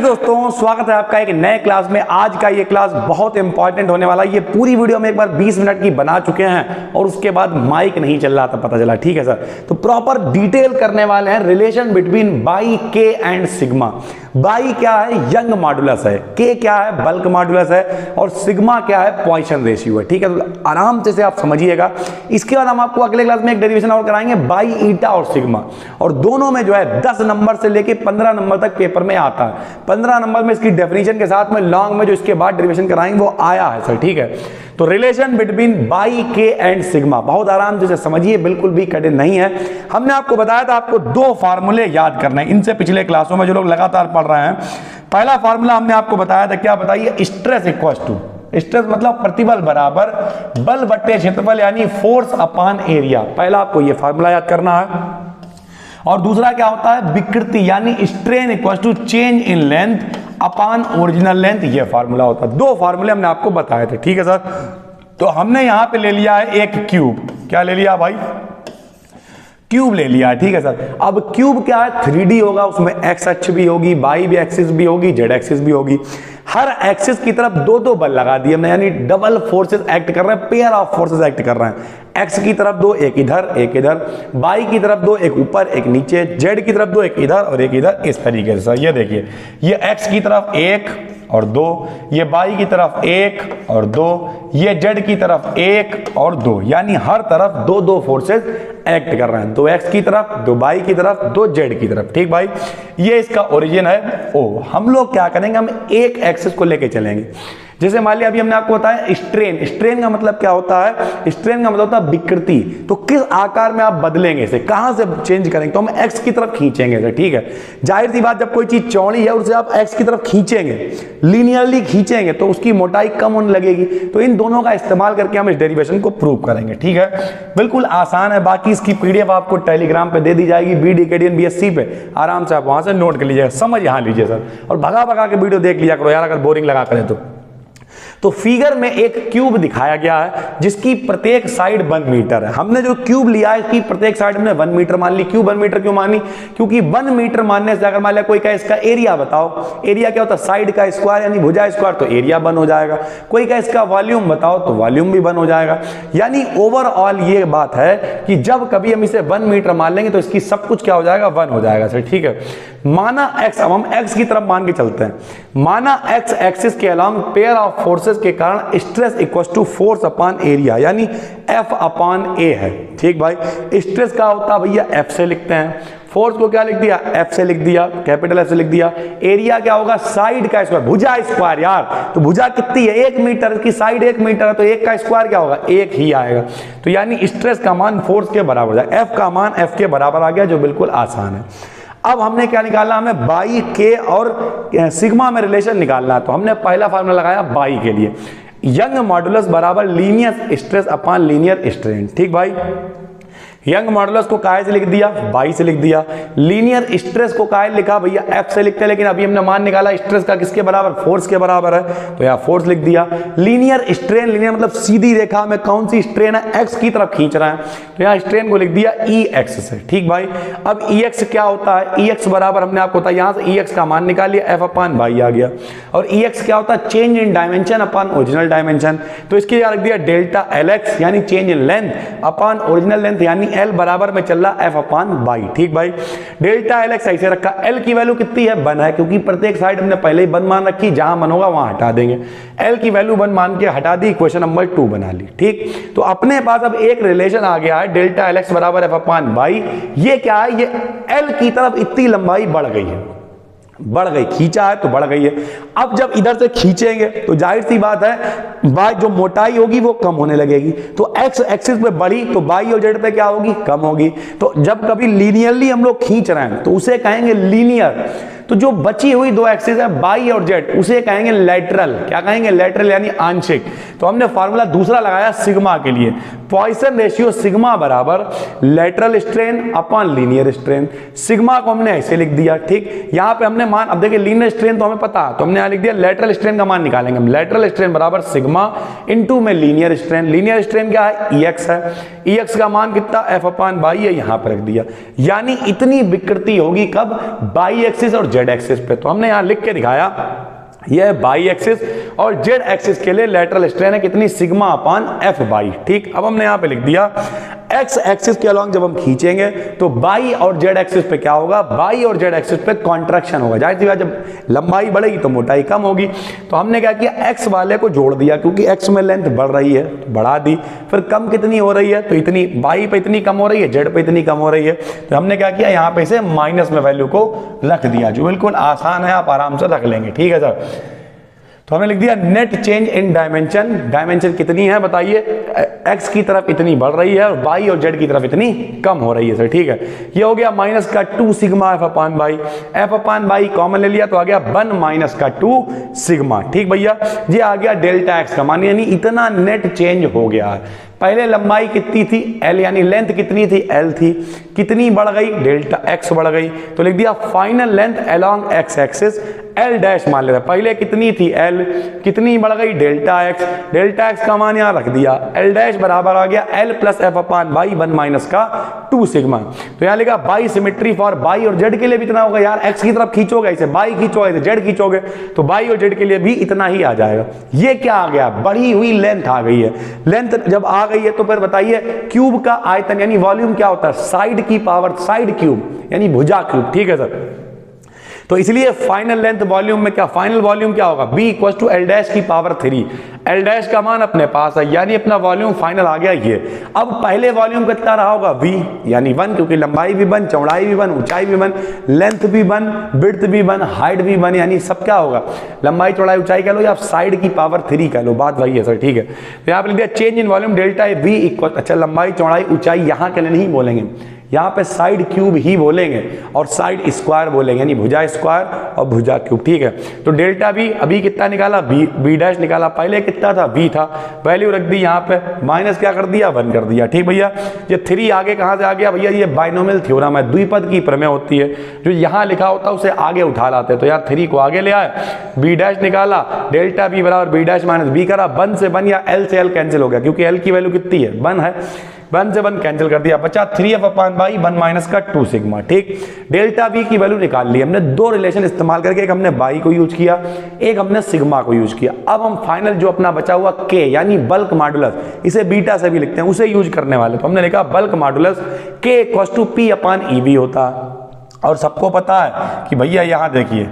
दोस्तों, स्वागत है आपका एक नए क्लास में। आज का ये क्लास बहुत इंपॉर्टेंट होने वाला है। ये पूरी वीडियो में एक बार 20 मिनट की बना चुके हैं और उसके बाद माइक नहीं चल रहा था, पता चला। ठीक है सर, तो प्रॉपर डिटेल करने वाले हैं रिलेशन बिटवीन बाई, के एंड सिग्मा। बाई क्या है? यंग मॉडुलस है। के क्या है? बल्क मॉडुलस है। और सिग्मा क्या है? पॉइसन रेशियो है। ठीक है, तो आराम से आप समझिएगा। इसके बाद हम आपको अगले क्लास में एक डेरिवेशन और कराएंगे, बाई, ईटा और सिग्मा। और दोनों में जो है 10 नंबर से लेके 15 नंबर तक पेपर में आता है। 15 नंबर में इसकी डेफिनेशन के साथ में लॉन्ग में जो इसके बाद डेरिवेशन कराएंगे वो आया है सर। ठीक है, तो रिलेशन बिटवीन बाई, के एंड सिग्मा बहुत आराम से समझिए, बिल्कुल भी कठिन नहीं है। हमने आपको बताया था आपको दो फार्मूले याद करना है। इनसे पिछले क्लासों में जो लोग लगातार पढ़ रहे हैं, पहला फार्मूला हमने आपको बताया था, क्या बताइए? स्ट्रेस इक्वल टू, स्ट्रेस मतलब प्रतिबल बराबर बल बट्टे क्षेत्रफल, यानी फोर्स अपॉन एरिया। पहला आपको यह फार्मूला याद करना है। और दूसरा क्या होता है? विकृति, यानी strain equal to change in length upon original length. ये फार्मूला होता है। दो फार्मूले हमने आपको बताए थे। ठीक है सर, तो हमने यहां पे ले लिया है एक क्यूब। क्या ले लिया भाई? क्यूब ले लिया है। ठीक है सर, अब क्यूब क्या है? 3D होगा, उसमें एक्स अक्ष भी होगी, वाई भी एक्सिस भी होगी, जेड एक्सिस भी होगी। हर एक्सिस की तरफ दो दो बल लगा दिए हमने, यानी डबल फोर्सेस एक्ट कर रहे हैं, पेयर ऑफ फोर्सेस एक्ट कर रहे हैं। एक्स की तरफ दो, एक इधर एक इधर, वाई की तरफ दो, एक ऊपर एक नीचे, जेड की तरफ दो, एक इधर और एक इधर। इस तरीके से सर ये देखिए, ये एक्स की तरफ एक और दो, ये बाई की तरफ एक और दो, ये जेड की तरफ एक और दो, यानी हर तरफ दो दो फोर्सेस एक्ट कर रहे हैं। दो एक्स की तरफ, दो बाई की तरफ, दो जेड की तरफ। ठीक भाई, ये इसका ओरिजिन है ओ। हम लोग क्या करेंगे? हम एक एक्सिस को लेके चलेंगे। जैसे मान लिया अभी हमने आपको बताया स्ट्रेन। स्ट्रेन का मतलब क्या होता है? स्ट्रेन का मतलब होता है विकृति। तो किस आकार में आप बदलेंगे इसे, कहां से चेंज करेंगे? तो हम एक्स की तरफ खींचेंगे इसे। ठीक है, जाहिर सी बात, जब कोई चीज चौड़ी है उसे आप एक्स की तरफ खींचेंगे, लीनियरली खींचेंगे, तो उसकी मोटाई कम होने लगेगी। तो इन दोनों का इस्तेमाल करके हम इस डेरिवेशन को प्रूव करेंगे। ठीक है, बिल्कुल आसान है। बाकी इसकी पीडीएफ आपको टेलीग्राम पे दे दी जाएगी, BD पे। आराम से आप वहां से नोट कर लीजिएगा, समझ यहां लीजिए सर, और भगा भगा के वीडियो देख लिया करो यार, अगर बोरिंग लगा करे तो फिगर में एक क्यूब दिखाया गया है जिसकी प्रत्येक साइड 1 मीटर है। हमने जो क्यूब लिया है इसकी प्रत्येक साइड हमने 1 मीटर मान ली। क्यों 1 मीटर क्यों मानी? क्योंकि 1 मीटर मानने से अगर मान लिया कोई कहे इसका एरिया बताओ, एरिया क्या होता है? साइड का स्क्वायर यानी भुजा स्क्वायर, तो एरिया 1 हो जाएगा। कोई कहे इसका वॉल्यूम बताओ, तो वॉल्यूम भी 1 हो जाएगा। यानी ओवरऑल ये बात है कि जब कभी हम इसे 1 मीटर मान लेंगे तो इसकी सब कुछ क्या हो जाएगा? 1 हो जाएगा सर। ठीक है, माना एक्स, अब हम एक्स की तरफ मान के चलते हैं। माना एक्स एक्सिस के अलॉन्ग पेयर ऑफ फोर्सेस के कारण stress equal to force upon area, यानी F अपॉन ए है। ठीक भाई, स्ट्रेस का होता है भैया F से लिखते हैं, फोर्स को क्या लिख दिया? F से लिख दिया, कैपिटल F से लिख दिया। एरिया क्या होगा? साइड का स्क्वायर, भुजा स्क्वायर यार। तो भुजा कितनी है? 1 मीटर की साइड 1 मीटर है, तो 1 का स्क्वायर क्या होगा? 1 ही आएगा। तो यानी स्ट्रेस का मान फोर्स के बराबर हो जाएगा। F का मान F के बराबर आ गया, जो बिल्कुल आसान है। अब हमने क्या निकालना? हमें बाई, के और सिग्मा में रिलेशन निकालना है। तो हमने पहला फार्मूला लगाया बाई के लिए, यंग मॉडुलस बराबर linear stress upon linear strain. ठीक भाई, यंग मॉडुलस को काहे से लिख दिया? बाई से लिख दिया। लीनियर स्ट्रेस को काहे लिखा भैया? F से लिखते हैं, लेकिन अभी हमने मान निकाला स्ट्रेस का किसके बराबर? फोर्स के बराबर है, तो यहाँ फोर्स लिख दिया। लीनियर स्ट्रेन, लीनियर मतलब सीधी रेखा में कौन सी स्ट्रेन है? एक्स की तरफ खींच रहा है, तो यहाँ स्ट्रेन को लिख दिया EX से। ठीक भाई, अब EX क्या होता है? EX बराबर हमने आपको बताया, यहाँ से EX का मान निकाल लिया, F अपॉन बाई आ गया। और EX क्या होता है? Change in dimension upon original dimension. तो इसके लिए रख दिया डेल्टा LX, यानी change in length upon original length, यानी L बराबर में चल रहा F अपॉन बाई। ठीक भाई, डेल्टा LX ऐसे रखा। L की वैल्यू कितनी है? 1 है, क्योंकि प्रत्येक साइड हमने पहले ही 1 मान रखी, जहां 1 होगा वहां हटा देंगे। L की वैल्यू 1 मान के हटा दी, इक्वेशन नंबर 2 बना ली। ठीक, तो अपने पास अब एक रिलेशन आ गया है, डेल्टा LX बराबर F अपॉन बाई। ये क्या है? ये L की तरफ इतनी लंबाई बढ़ गई है, बढ़ गई, खींचा है तो बढ़ गई है। अब जब इधर से खींचेंगे तो जाहिर सी बात है बाई जो मोटाई होगी वो कम होने लगेगी। तो एक्स एक्सिस पे बढ़ी तो बाई और जेड पे क्या होगी? कम होगी। तो जब कभी लीनियरली हम लोग खींच रहे हैं तो उसे कहेंगे लीनियर। तो जो बची हुई दो एक्सिस है बाई और जेड, उसे कहेंगे लेटरल। क्या कहेंगे? लेटरल, यानी आंशिक। तो हमने फार्मूला दूसरा लगाया सिग्मा के लिए, पॉइसन रेशियो सिग्मा बराबर lateral strain upon linear strain. Sigma को हमने ऐसे लिख दिया। ठीक, यहाँ पे हमने मान, अब देखिए लीनियर स्ट्रेन तो हमें पता है, तो हमने यहाँ लिख दिया लेटरल स्ट्रेन का मान निकालेंगे हम। लेटरल स्ट्रेन बराबर सिग्मा इनटू में लीनियर स्ट्रेन। लीनियर स्ट्रेन क्या है? EX है। EX का मान कितना? F अपॉन बाई है, यहाँ पर रख दिया। यानी इतनी विकृति होगी कब? बाई एक्सिस और जेड एक्सिस पे। तो हमने यहाँ लिख के दिखाया, यह है बाई एक्सिस और जेड एक्सिस के लिए लेटरल स्ट्रेन है कितनी, सिग्मा अपान एफ बाई। ठीक, अब हमने यहाँ पे लिख दिया एक्स एक्सिस के अलॉन्ग जब हम खींचेंगे तो बाई और जेड एक्सिस पे क्या होगा, बाई और जेड एक्सिस पे कॉन्ट्रैक्शन होगा। जाहिर सी बात, जब लंबाई बढ़ेगी तो मोटाई कम होगी। तो हमने क्या किया, एक्स वाले को जोड़ दिया, क्योंकि एक्स में लेंथ बढ़ रही है तो बढ़ा दी, फिर कम कितनी हो रही है तो इतनी, बाई पे इतनी कम हो रही है, जेड पे इतनी कम हो रही है। तो हमने क्या किया, यहाँ पे इसे माइनस में वैल्यू को रख दिया, जो बिल्कुल आसान है, आप आराम से रख लेंगे। ठीक है सर, तो हमने लिख दिया net change in dimension, dimension कितनी है बताइए, एक्स की तरफ इतनी बढ़ रही है और बाई और जेड की तरफ इतनी कम हो रही है सर। ठीक है, ये हो गया माइनस का 2 sigma F upon by, F upon by common ले लिया तो आ गया 1 माइनस का 2 सिग्मा। ठीक भैया, ये आ गया डेल्टा एक्स का मान, यानी इतना नेट चेंज हो गया है। पहले लंबाई कितनी थी, एल, यानी लेंथ कितनी थी, एल थी, कितनी बढ़ गई, डेल्टा एक्स बढ़ गई। तो लिख दिया final length along x axis L dash मान लेते, पहले कितनी थी एल, कितनी बढ़ गई डेल्टा एक्स, डेल्टा एक्स का मान यहाँ रख दिया, एल डैश बराबर आ गया L plus F upon by 1 minus का 2 सिग्मा। तो यहाँ लिखा बाई सिमेट्री फॉर बाई और जेड के लिए भी इतना होगा यार, एक्स की तरफ खींचोगे इसे, बाई खींचोगे इसे, जेड खींचोगे तो बाई और जेड के लिए भी इतना ही आ जाएगा। ये क्या आ गया, बढ़ी हुई लेंथ आ गई है। लेंथ जब आ गई है तो फिर बताइए क्यूब का आयतन यानी वॉल्यूम क्या होता है, साइड की पावर साइड क्यूब यानी भुजा क्यूब। ठीक है सर, तो इसलिए फाइनल लेंथ वॉल्यूम में क्या, फाइनल वॉल्यूम क्या होगा, b equal to L dash की पावर 3। एल डैश का मान अपने पास है, यानी अपना वॉल्यूम फाइनल आ गया ये। अब पहले वॉल्यूम कितना रहा होगा, v यानी 1, क्योंकि लंबाई भी 1, चौड़ाई भी 1, ऊंचाई भी 1, लेंथ भी 1, विड्थ भी 1, हाइट भी 1, यानी सब क्या होगा, लंबाई चौड़ाई ऊंचाई कह लो या आप साइड की पावर 3 कह लो, बात वही है सर। ठीक है, तो यहाँ पर लिख दिया change in volume delta v equal, अच्छा लंबाई चौड़ाई ऊंचाई यहाँ के लिए नहीं बोलेंगे, यहाँ पे साइड क्यूब ही बोलेंगे और साइड स्क्वायर बोलेंगे, यानी भुजा स्क्वायर और भुजा क्यूब। ठीक है, तो डेल्टा बी अभी कितना निकाला, बी डैश निकाला, पहले कितना था बी था, वैल्यू रख दी यहाँ पे, माइनस क्या कर दिया 1 कर दिया। ठीक भैया, ये 3 आगे कहाँ से आ गया भैया, ये बाइनोमियल थ्योरम है, द्विपद की प्रमेय होती है, जो यहाँ लिखा होता है उसे आगे उठा लाते, तो यहाँ 3 को आगे ले आए, बी डैश निकाला, डेल्टा बी बराबर बी डैश माइनस बी करा, 1 से 1 या एल से एल कैंसिल हो गया, क्योंकि एल की वैल्यू कितनी है 1 है, 1 से 1 कैंसिल कर दिया, बचा 3f अपान बाई 1 माइनस का 2 सिग्मा। ठीक, डेल्टा v की वैल्यू निकाल ली हमने, 2 रिलेशन इस्तेमाल करके, एक हमने बाई को यूज किया, एक हमने सिग्मा को यूज किया। अब हम फाइनल जो अपना बचा हुआ k यानी बल्क मॉडुलस, इसे बीटा से भी लिखते हैं, उसे यूज करने वाले, तो हमने लिखा bulk modulus k equals to p upon EV होता है। और सबको पता है कि भैया यहाँ देखिए,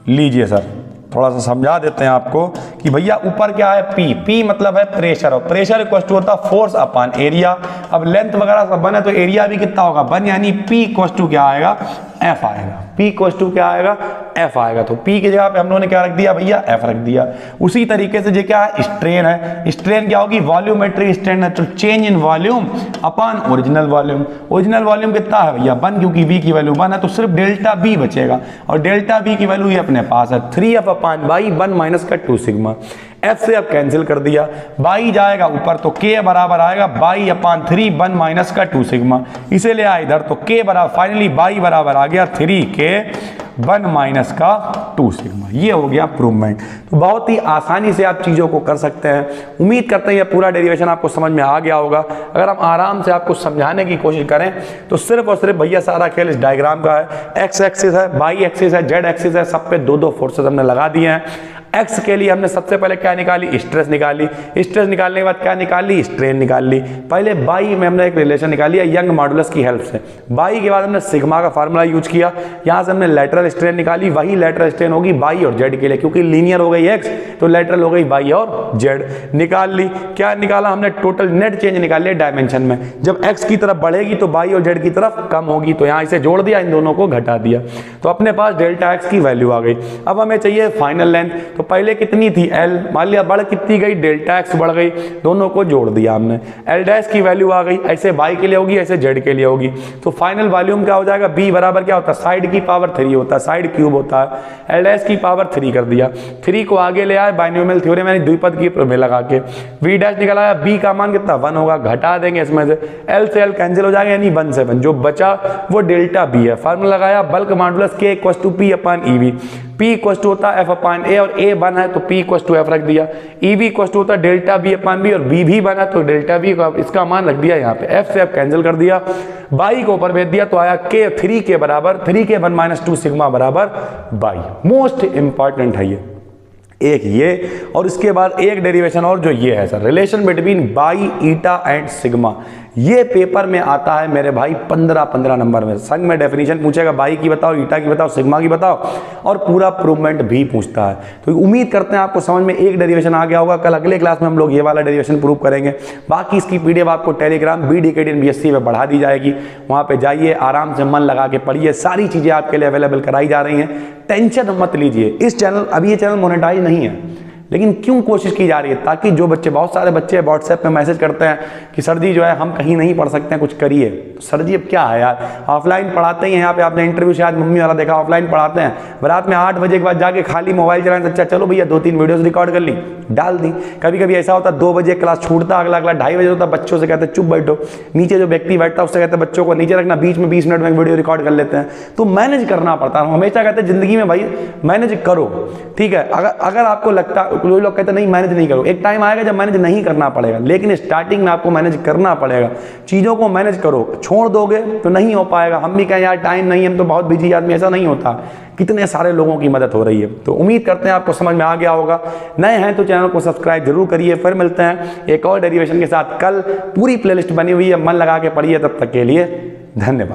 लीजिए सर थोड़ा सा समझा देते हैं आपको कि भैया ऊपर क्या है P मतलब है प्रेशर, और प्रेशर इक्वल टू होता है फोर्स अपान एरिया। अब लेंथ वगैरह सब 1 है तो एरिया भी कितना होगा 1, यानी P इक्वल टू क्या आएगा F आएगा, P इक्वल टू क्या आएगा F आएगा। तो P की जगह पे हम लोगों ने क्या रख दिया भैया F रख दिया। उसी तरीके से जो क्या है स्ट्रेन है, स्ट्रेन क्या होगी वॉल्यूमेट्रिक स्ट्रेन है, तो change in volume upon original volume. Original volume कितना है भैया 1, क्योंकि V की वैल्यू 1 है तो सिर्फ डेल्टा B बचेगा, और डेल्टा B की वैल्यू ये अपने पास है 3f अपान बाई 1 माइनस का 2 सिग्मा। F से अब कैंसिल कर दिया, बाई जाएगा ऊपर तो K बराबर आएगा बाई अपान 3 1 माइनस का 2 सिग्मा, इसे ले आए इधर तो K बराबर फाइनली बाई बराबर आ गया 3K 1 माइनस का 2 सिग्मा। ये हो गया प्रूवमेंट। तो बहुत ही आसानी से आप चीज़ों को कर सकते हैं। उम्मीद करते हैं ये पूरा डेरिवेशन आपको समझ में आ गया होगा। अगर हम आराम से आपको समझाने की कोशिश करें तो सिर्फ और सिर्फ भैया सारा खेल इस डायग्राम का है। एक्स एक्सिस है, वाई एक्सिस है, जेड एक्सिस है, सब पे 2-2 फोर्सेस हमने लगा दिए हैं। एक्स के लिए हमने सबसे पहले क्या निकाली स्ट्रेस निकाली, स्ट्रेस निकालने के बाद क्या निकाली स्ट्रेन निकाल ली। पहले बाई में हमने एक रिलेशन निकाली है यंग मॉडुलस की हेल्प से, बाई के बाद हमने सिग्मा का फार्मूला यूज किया, यहाँ से हमने लेटरल स्ट्रेन निकाली, वही लेटरल स्ट्रेन होगी बाई और जेड के लिए, क्योंकि लीनियर हो गई एक्स तो लेटरल हो गई बाई और जेड निकाल ली। क्या निकाला हमने टोटल नेट चेंज निकाल लिया डायमेंशन में, जब एक्स की तरफ बढ़ेगी तो बाई और जेड की तरफ कम होगी, तो यहाँ इसे जोड़ दिया, इन दोनों को घटा दिया, तो अपने पास डेल्टा एक्स की वैल्यू आ गई। अब हमें चाहिए फाइनल लेंथ, तो पहले कितनी थी एल, मान लिया बढ़ कितनी गई डेल्टा एक्स बढ़ गई, दोनों को जोड़ दिया हमने, एल डैश की वैल्यू आ गई, ऐसे बाई के लिए होगी ऐसे जेड के लिए होगी, तो फाइनल वॉल्यूम क्या हो जाएगा बी बराबर क्या होता है साइड की पावर 3 होता है, साइड क्यूब होता है, एल डैश की पावर 3 कर दिया, 3 को आगे ले आए बाइनोमियल थ्योरम यानी द्विपद की प्रमेय लगा के, वी डैश निकाला, बी का मान कितना 1 होगा, घटा देंगे इसमें से, एल से एल कैंसिल हो जाएगा यानी 1 से 1, जो बचा वो डेल्टा बी है। फार्मूला लगाया बल्क मॉडुलस के equal to P upon EV, P equal to होता है F/A और A 1 है तो P इक्वल टू F रख दिया। EB इक्वल टू होता है डेल्टा B/B और B भी 1 है तो डेल्टा B का इसका मान रख दिया यहाँ पे, F से F कैंसिल कर दिया, बाई को ऊपर भेज दिया तो आया K 3 के बराबर 3K1 - 2 सिग्मा बराबर बाई। मोस्ट इंपॉर्टेंट है ये एक ये, और इसके बाद एक डेरिवेशन और जो ये है sir, relation between by, eta and sigma. ये पेपर में आता है मेरे भाई 15 नंबर में। संग में डेफिनेशन पूछेगा, बाई की बताओ, ईटा की बताओ, सिग्मा की बताओ, और पूरा प्रूवमेंट भी पूछता है। तो उम्मीद करते हैं आपको समझ में एक डेरिवेशन आ गया होगा। कल अगले क्लास में हम लोग ये वाला डेरिवेशन प्रूव करेंगे। बाकी इसकी PDF आपको टेलीग्राम BDKD BSc में बढ़ा दी जाएगी, वहाँ पे जाइए, आराम से मन लगा के पढ़िए, सारी चीज़ें आपके लिए अवेलेबल कराई जा रही हैं, टेंशन मत लीजिए। इस चैनल, अभी ये चैनल मोनेटाइज नहीं है, लेकिन क्यों कोशिश की जा रही है, ताकि जो बच्चे, बहुत सारे बच्चे व्हाट्सएप में मैसेज करते हैं कि सर जी जो है हम कहीं नहीं पढ़ सकते हैं, कुछ करिए। तो सर जी अब क्या है यार, ऑफलाइन पढ़ाते ही हैं, यहाँ पे आपने इंटरव्यू शायद मम्मी वाला देखा, ऑफलाइन पढ़ाते हैं, रात में 8 बजे के बाद जाके खाली मोबाइल चलाएं। अच्छा चलो भैया 2-3 वीडियोस रिकॉर्ड कर ली, डाल दी। कभी कभी ऐसा होता है 2 बजे क्लास छूटता, अगला 2:30 बजे होता, बच्चों से कहते चुप बैठो, नीचे जो व्यक्ति बैठता है उससे कहते बच्चों को नीचे रखना, बीच में 20 मिनट में वीडियो रिकॉर्ड कर लेते हैं। तो मैनेज करना पड़ता है, हमेशा कहते हैं जिंदगी में भाई मैनेज करो, ठीक है। अगर आपको लगता, कोई लोग कहते नहीं मैनेज नहीं करो, एक टाइम आएगा जब मैनेज नहीं करना पड़ेगा, लेकिन स्टार्टिंग में आपको मैनेज करना पड़ेगा। चीज़ों को मैनेज करो, छोड़ दोगे तो नहीं हो पाएगा। हम भी कहें यार टाइम नहीं, हम तो बहुत बिजी आदमी, ऐसा नहीं होता, कितने सारे लोगों की मदद हो रही है। तो उम्मीद करते हैं आपको समझ में आ गया होगा। नए हैं तो चैनल को सब्सक्राइब जरूर करिए। फिर मिलते हैं एक और डेरिवेशन के साथ कल। पूरी प्लेलिस्ट बनी हुई है, मन लगा के पढ़िए। तब तक के लिए धन्यवाद।